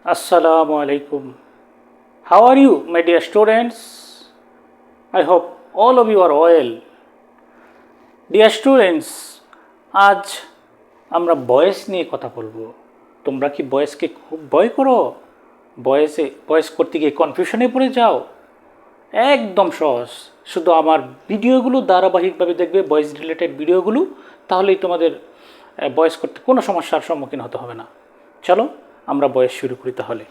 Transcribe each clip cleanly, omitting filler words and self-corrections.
Assalamu alaikum. How are you, my dear students? I hope all of you are well. Dear students, আজ আমরা বয়েস নিয়ে কথা বলবো। তোমরা কি বয়েসকে খুব ভয় করো? বয়েস করতে গিয়ে কনফিউশনে পড়ে যাও? একদম সহজ, শুধু আমার ভিডিওগুলো ধারাবাহিকভাবে দেখবে, বয়েস রিলেটেড ভিডিওগুলো, তাহলেই তোমাদের বয়েস করতে কোনো সমস্যার সম্মুখীন হতে হবে না। চলো আমরা বয়েস শুরু করি তাহলে।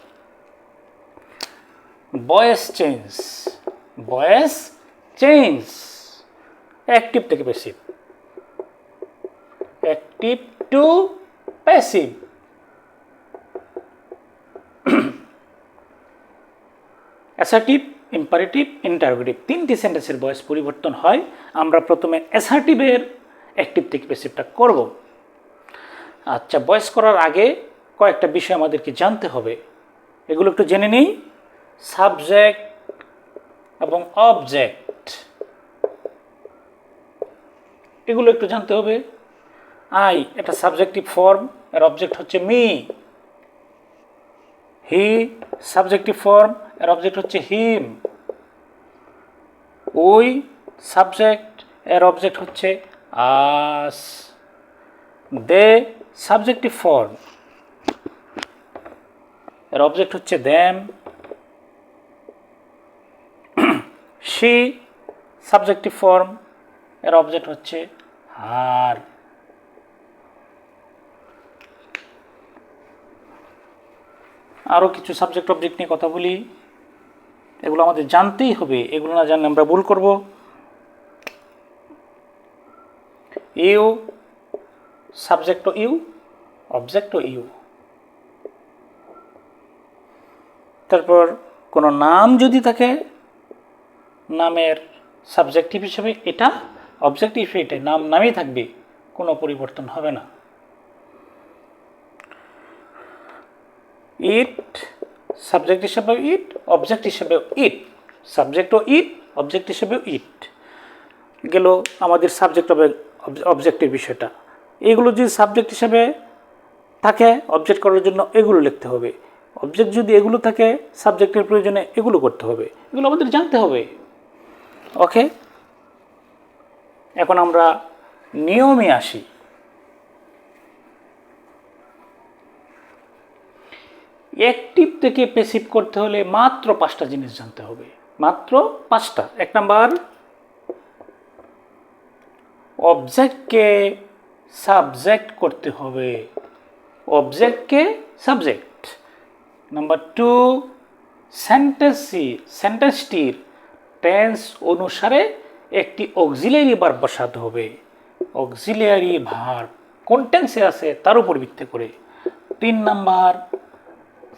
বয়েস চেঞ্জ অ্যাক্টিভ থেকে passive, active to passive. Assertive, imperative, interrogative, তিনটি সেন্টেন্সের বয়েস পরিবর্তন হয়। আমরা প্রথমে অ্যাসার্টিভের অ্যাক্টিভ থেকে প্যাসিভটা করব। আচ্ছা, বয়েস করার আগে কয়েকটা বিষয় আমাদেরকে জানতে হবে, এগুলো একটু জেনে নিই। সাবজেক্ট এবং অবজেক্ট, এগুলো একটু জানতে হবে। আই এটা সাবজেক্টিভ ফর্ম, এর অবজেক্ট হচ্ছে মি। হি সাবজেক্টিভ ফর্ম, এর অবজেক্ট হচ্ছে হিম। উই সাবজেক্ট, এর অবজেক্ট হচ্ছে আস। দে সাবজেক্টিভ ফর্ম, এর অবজেক্ট হচ্ছে দেম। শি সাবজেক্টিভ ফর্ম, এর অবজেক্ট হচ্ছে হার। আরও কিছু সাবজেক্ট অবজেক্ট নিয়ে কথা বলি, এগুলো আমাদের জানতেই হবে, এগুলো না জানলে আমরা ভুল করব। ইউ সাবজেক্ট ও ইউ, অবজেক্ট ও ইউ। তারপর কোনো নাম যদি থাকে, নামের সাবজেক্টিভ হিসেবে এটা, অবজেক্টিভ হিসেবে এটা, নাম নামেই থাকবে, কোনো পরিবর্তন হবে না। ইট সাবজেক্ট হিসেবে ইট, অবজেক্ট হিসেবে ইট। সাবজেক্ট ও ইট, অবজেক্ট হিসেবে ইট। গেল আমাদের সাবজেক্ট অবজেক্টের বিষয়টা। এগুলো যদি সাবজেক্ট হিসেবে থাকে, অবজেক্ট করার জন্য এগুলো লিখতে হবে। অবজেক্ট যদি এগুলো থাকে, সাবজেক্টের প্রয়োজনে এগুলো করতে হবে। এগুলো আমাদের জানতে হবে। ওকে, এখন আমরা নিয়মে আসি। অ্যাক্টিভ থেকে প্যাসিভ করতে হলে মাত্র 5টা জিনিস জানতে হবে, মাত্র 5টা। 1 নাম্বার, অবজেক্টকে সাবজেক্ট করতে হবে, অবজেক্টকে সাবজেক্ট। নাম্বার 2, সেন্টেন্সটির টেন্স অনুসারে একটি অক্সিলিয়ারি ভার্ব বসাতে হবে। অক্সিলিয়ারি ভার্ব কোন টেন্সে আছে তার উপর ভিত্তি করে। 3 নাম্বার,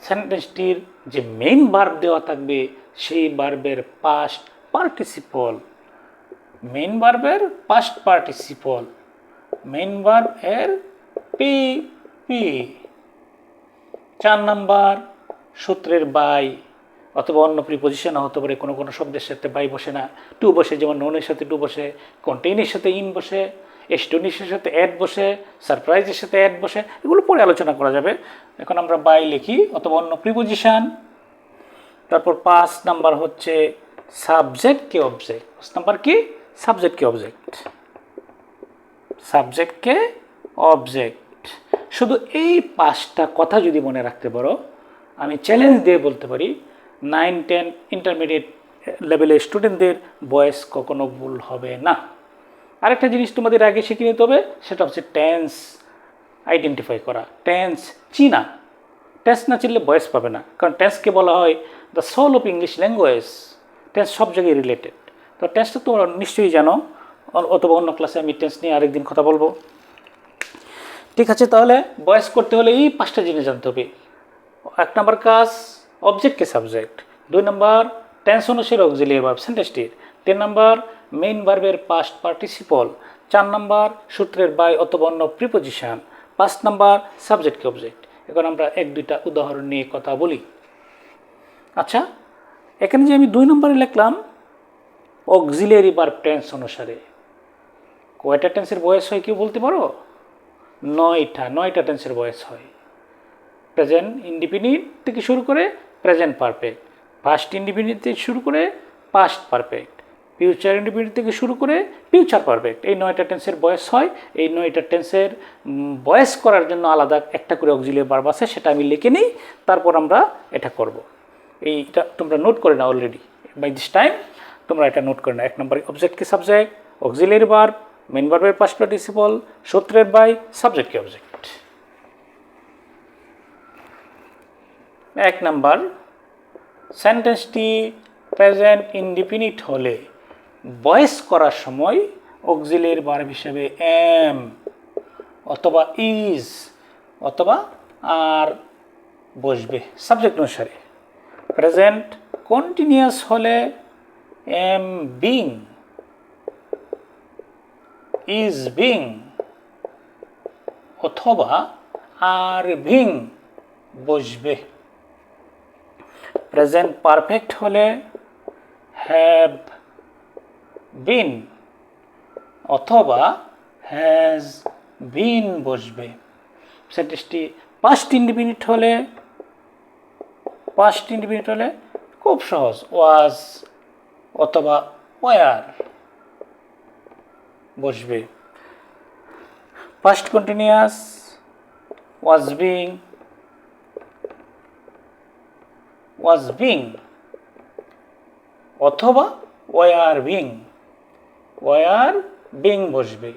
সেন্টেন্সটির যে মেইন ভার্ব দেওয়া থাকবে সেই ভার্বের পাস্ট পার্টিসিপল, মেইন ভার্বের পাস্ট পার্টিসিপল, মেইন ভার্ব এর পি পি। 4 নাম্বার, সূত্রের বাই অথবা অন্য প্রিপোজিশন হতে পারে, কোনো কোনো শব্দের সাথে বাই বসে না, টু বসে, যেমন নোনের সাথে টু বসে, কন্টেইনের সাথে ইন বসে, এস্টোনিসের সাথে অ্যাড বসে, সারপ্রাইজের সাথে অ্যাড বসে, এগুলো পরে আলোচনা করা যাবে। এখন আমরা বাই লিখি অথবা অন্য প্রিপোজিশন। তারপর 5 নাম্বার হচ্ছে সাবজেক্টকে অবজেক্ট। 5 নাম্বার কি? সাবজেক্টকে অবজেক্ট, সাবজেক্টকে অবজেক্ট। শুধু এই 5টা কথা যদি মনে রাখতে পারো, আমি চ্যালেঞ্জ দিয়ে বলতে পারি 9, 10 ইন্টারমিডিয়েট লেভেলের স্টুডেন্টদের বয়েস কখনো ভুল হবে না। আরেকটা জিনিস তোমাদের আগে শিখে নিতে হবে, সেটা হচ্ছে টেন্স আইডেন্টিফাই করা, টেন্স চিনা। টেন্স না চিনলে বয়েস পাবে না, কারণ টেন্সকে বলা হয় the soul of English language. Tense সব জায়গায় রিলেটেড। তো টেন্সটা তোমরা নিশ্চয়ই জানো, অথবা অন্য ক্লাসে আমি টেন্স নিয়ে আরেকদিন কথা বলবো। ঠিক আছে, তাহলে বয়েস করতে হলে এই 5টা জিনিস জানতে হবে। 1 নাম্বার কাজ, অবজেক্টকে সাবজেক্ট। 2 নাম্বার, টেন্স অনুসারে অক্সিলিয়ারি ভার্ব সেন্টেন্সটির। 3 নাম্বার, মেইন ভার্বের পাস্ট পার্টিসিপল। 4 নাম্বার, সূত্রের বাই অথবা অন্য প্রিপোজিশন। 5 number, সাবজেক্টকে object. এখন আমরা 1-2টা উদাহরণ নিয়ে কথা বলি। আচ্ছা, এখানে যে আমি 2 নম্বরে লিখলাম অক্সিলিয়ারি ভার্ব টেন্স অনুসারে, কয়টা টেন্সের বয়স হয় কেউ বলতে পারো? 9টা টেন্সের বয়স হয়। প্রেজেন্ট ইনডিফিনিট থেকে শুরু করে প্রেজেন্ট পারফেক্ট, পাস্ট ইনডিফিনিট থেকে শুরু করে পাস্ট পারফেক্ট, ফিউচার ইনডিফিনিট থেকে শুরু করে ফিউচার পারফেক্ট। এই 9টা টেন্সের বয়স হয়। এই 9টা টেন্সের বয়স করার জন্য আলাদা একটা করে অক্সিলিয়ারি ভার্ব আছে, সেটা আমি লিখে নিই, তারপর আমরা এটা করব। এইটা তোমরা নোট করে নাও অলরেডি বাই দিস টাইম, তোমরা এটা নোট করে নাও। 1 নম্বর অবজেক্ট কি সাবজেক্ট, অক্সিলিয়ারি ভার্ব, মেইন ভার্বের পাস্ট পার্টিসিপল, সূত্রের বাই, সাবজেক্ট কি অবজেক্ট। 1 নম্বর, সেন্টেন্সটি প্রেজেন্ট ইনডিফিনিট হলে ভয়েস করার সময় অক্সিলিয়ারি ভার্ব হিসেবে এম অথবা ইজ অথবা আর বসবে সাবজেক্ট অনুসারে। প্রেজেন্ট কন্টিনিউয়াস হলে এম বিং, ইজ বিং অথবা আর বিং বসবে। প্রেজেন্ট পারফেক্ট হলে হ্যাভ বিন অথবা হ্যাজ বিন বসবে। সেন্টেন্সটি পাস্ট ইনডিফিনিট হলে খুব সহজ, ওয়াজ অথবা ওয়ার বসবে। পাস্ট কন্টিনিউয়াস ওয়াজ বিং অথবা ওয়ার বিং বসবে।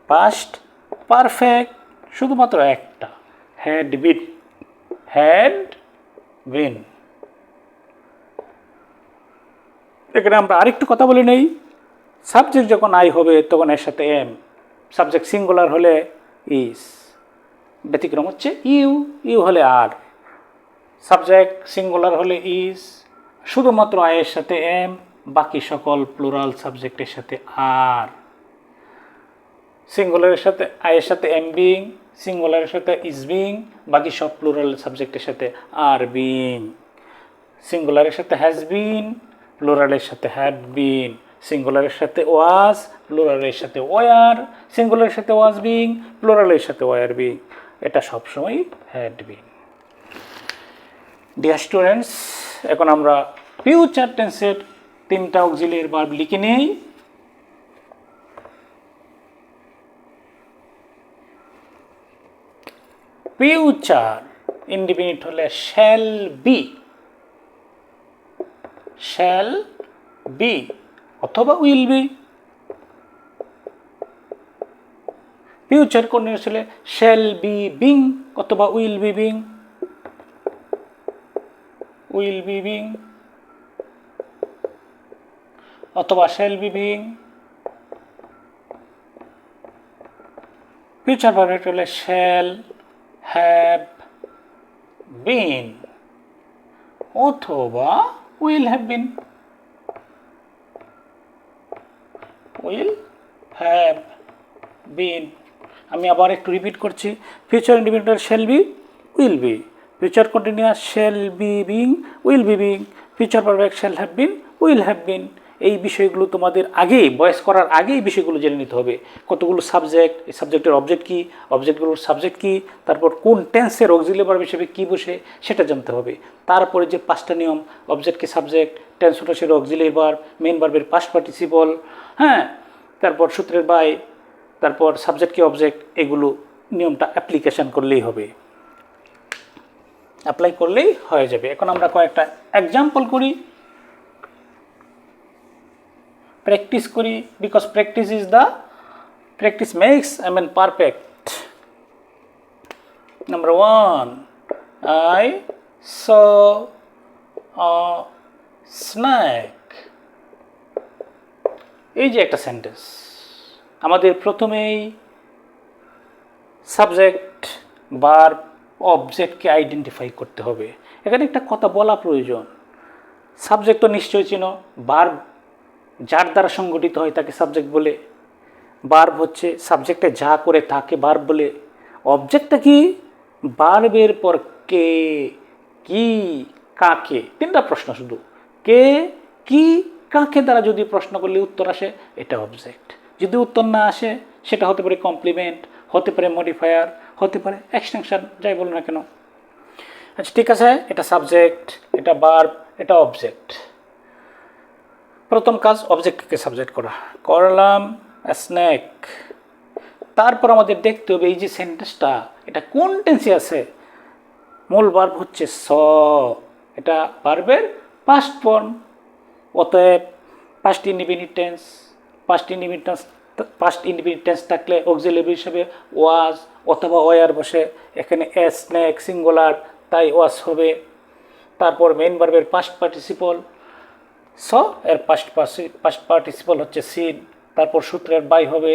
পাস্ট পারফেক্ট শুধুমাত্র একটা, হ্যাড বিন। এখানে আমরা আরেকটু কথা বলে নেই। সাবজেক্ট যখন আই হবে তখন এর সাথে এম, সাবজেক্ট সিঙ্গুলার হলে ইজ, ব্যতিক্রম হচ্ছে ইউ হলে আর। সাবজেক্ট সিঙ্গুলার হলে ইজ, শুধুমাত্র আয়ের সাথে এম, বাকি সকল প্লুরাল সাবজেক্টের সাথে আর। সিঙ্গুলারের সাথে আয়ের সাথে এম বিং, সিঙ্গুলারের সাথে ইজ বিং, বাকি সব প্লুরাল সাবজেক্টের সাথে আর বিং। সিঙ্গুলারের সাথে হ্যাজ বিন, প্লুরালের সাথে হ্যাড বিন। সিঙ্গুলারের সাথে ওয়াজ, প্লুরালের সাথে ওয়ার। সিঙ্গুলারের সাথে ওয়াজ বিং, প্লুরালের সাথে ওয়ার বিং। এটা সবসময় হ্যাড বিন। ডিয়ার স্টুডেন্টস, এখন আমরা ফিউচার টেন্সের 3টা অক্সিলিয়ারি ভার্ব লিখে নেই। ফিউচার ইনডিফিনিট হলে শ্যাল বি অথবা উইল বি। ফিউচার কন্টিনিউয়াস হলে শ্যাল বি বিং অথবা উইল বি বিং, অথবা shall be being. Future perfect হলে শ্যাল হ্যাভ বিন অথবা উইল হ্যাভ বিন। আমি আবার একটু রিপিট করছি। Future indefinite shall be, will be. Future continuous shall be being, will be being. Future perfect shall have been, will have been. এই বিষয়গুলো তোমাদের আগেই ভয়েস করার আগেই বিষয়গুলো জেনে নিতে হবে। কতগুলো সাবজেক্ট, এই সাবজেক্টের অবজেক্ট কী, অবজেক্টগুলোর সাবজেক্ট কী, তারপর কোন টেন্সের অক্সিলিয়ারি ভার্ব হিসেবে কী বসে সেটা জানতে হবে। তারপরে যে 5টা নিয়ম, অবজেক্ট কি সাবজেক্ট, টেন্স অনুসারে অক্সিলিয়ারি ভার্ব, মেইন ভার্বের পাস্ট পার্টিসিপল, হ্যাঁ, তারপর সূত্রের বাই, তারপর সাবজেক্ট কি অবজেক্ট, এগুলো নিয়মটা অ্যাপ্লিকেশন করলেই হবে, অ্যাপ্লাই করলেই হয়ে যাবে। এখন আমরা কয়েকটা এক্সাম্পল করি, প্র্যাকটিস করি, because practice makes perfect. Number 1, I saw a snake. এই যে একটা সেন্টেন্স, আমাদের প্রথমেই সাবজেক্ট ভার্ব অবজেক্টকে আইডেন্টিফাই করতে হবে। এখানে একটা কথা বলা প্রয়োজন। সাবজেক্ট তো নিশ্চয়ই চিনো, ভার্ব যার দ্বারা সংগঠিত হয় তাকে সাবজেক্ট বলে। ভার্ব হচ্ছে সাবজেক্টে যা করে তাকে ভার্ব বলে। অবজেক্টটা কি, ভার্বের পর কে, কি, কাকে, 3টা প্রশ্ন শুধু। কে, কি, কাকে দ্বারা যদি প্রশ্ন করলে উত্তর আসে, এটা অবজেক্ট। যদি উত্তর না আসে, সেটা হতে পারে কমপ্লিমেন্ট, হতে পারে মডিফায়ার, হতে পারে এক্সটেনশন, যাই বলো না কেন, আচ্ছা ঠিক আছে, এটা সাবজেক্ট, এটা ভার্ব, এটা অবজেক্ট। প্রথম কাজ অবজেক্টকে সাবজেক্ট করা, করলাম স্নেক। তারপর আমাদের দেখতে হবে এই যে সেন্টেন্সটা এটা কোন টেন্সে আছে। মূল ভার্ব হচ্ছে স, এটা ভার্বের পাস্ট ফর্ম, অতএব past indefinite tense. Past indefinite tense থাকলে অক্সিলারি হিসেবে ওয়াজ অথবা ওয়ার বসে, এখানে স্নেক সিঙ্গুলার তাই ওয়াজ হবে। তারপর মেইন ভার্বের পাস্ট পার্টিসিপল স, এর পাস্ট পার্টিসিপল হচ্ছে সিন, তারপর সূত্রের বাই হবে।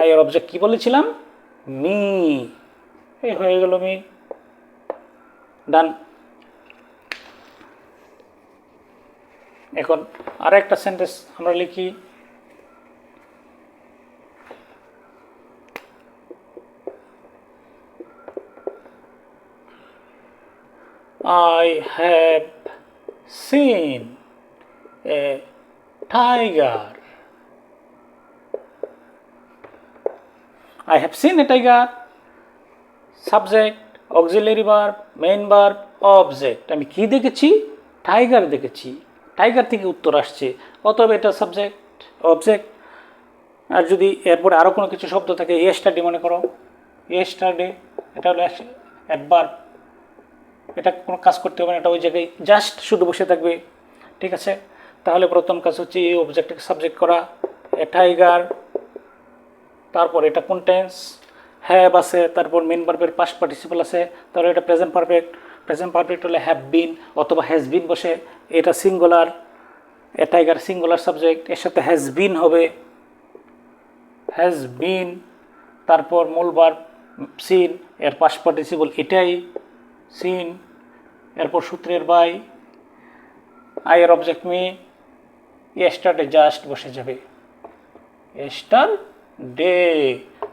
আয়ের অবজেক্ট কি বলেছিলাম, মি। এই হয়ে গেল মি, ডান। এখন আর একটা সেন্টেন্স আমরা লিখি, I have seen a tiger. I have seen a tiger. Subject, auxiliary verb, main verb, object. আমি কি দেখেছি, টাইগার দেখেছি, টাইগার থেকে উত্তর আসছে, অতএব এটা সাবজেক্ট অবজেক্ট। আর যদি এরপরে আরও কোনো কিছু শব্দ থাকে, ইয়েস্টারডে মনে করো, ইয়েস্টারডে, এটা হলো অ্যাডভার্ব, এটা কোনো কাজ করতে হবে না, এটা ওই জায়গায় জাস্ট শুধু বসে থাকবে, ঠিক আছে। তাহলে প্রথম কাজ হচ্ছে এই অবজেক্টকে সাবজেক্ট করা, এ টাইগার। তারপর এটা কোন টেন্স, হ্যাভ আছে, তারপর মেইন ভার্বের পাস্ট পার্টিসিপল আছে, তাহলে এটা প্রেজেন্ট পারফেক্ট। প্রেজেন্ট পারফেক্ট হলে হ্যাভ বিন অথবা হ্যাজ বিন বসে, এটা singular, a tiger singular subject, এর সাথে হ্যাজ বিন হবে, হ্যাজ বিন। তারপর মূল ভার্ব সিন, এর পাস্ট পার্টিসিপল এটাই সিন, এরপর সূত্রের বাই, আয়ের অবজেক্ট মি, ইয়েস্টারডে জাস্ট বসে যাবে, ইয়েস্টারডে।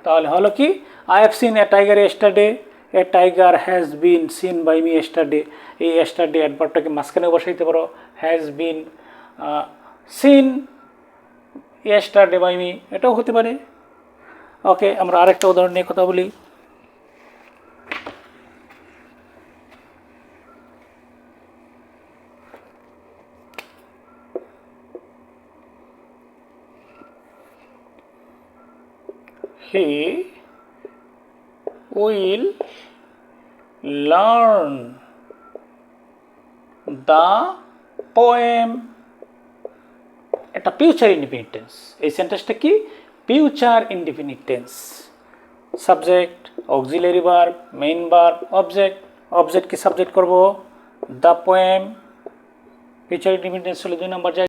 তাহলে হলো কি, I have seen a tiger yesterday, a tiger has been seen by me yesterday. এই ইয়েস্টারডে অ্যাডভার্বটাকে মাঝখানে বসাইতে পারো, has been seen yesterday by me, এটাও হতে পারে। ওকে, আমরা আরেকটা উদাহরণ নিয়ে কথা বলি। He will learn the poem. এটা ফিউচার ইনডিফিনিট টেন্স। এই সেন্টেন্সটা কি, future indefinite tense. Subject, auxiliary verb, main verb, object. অবজেক্টকে সাবজেক্ট করব, the poem. Future indefinite tense হলে 2 নম্বর জায়গা।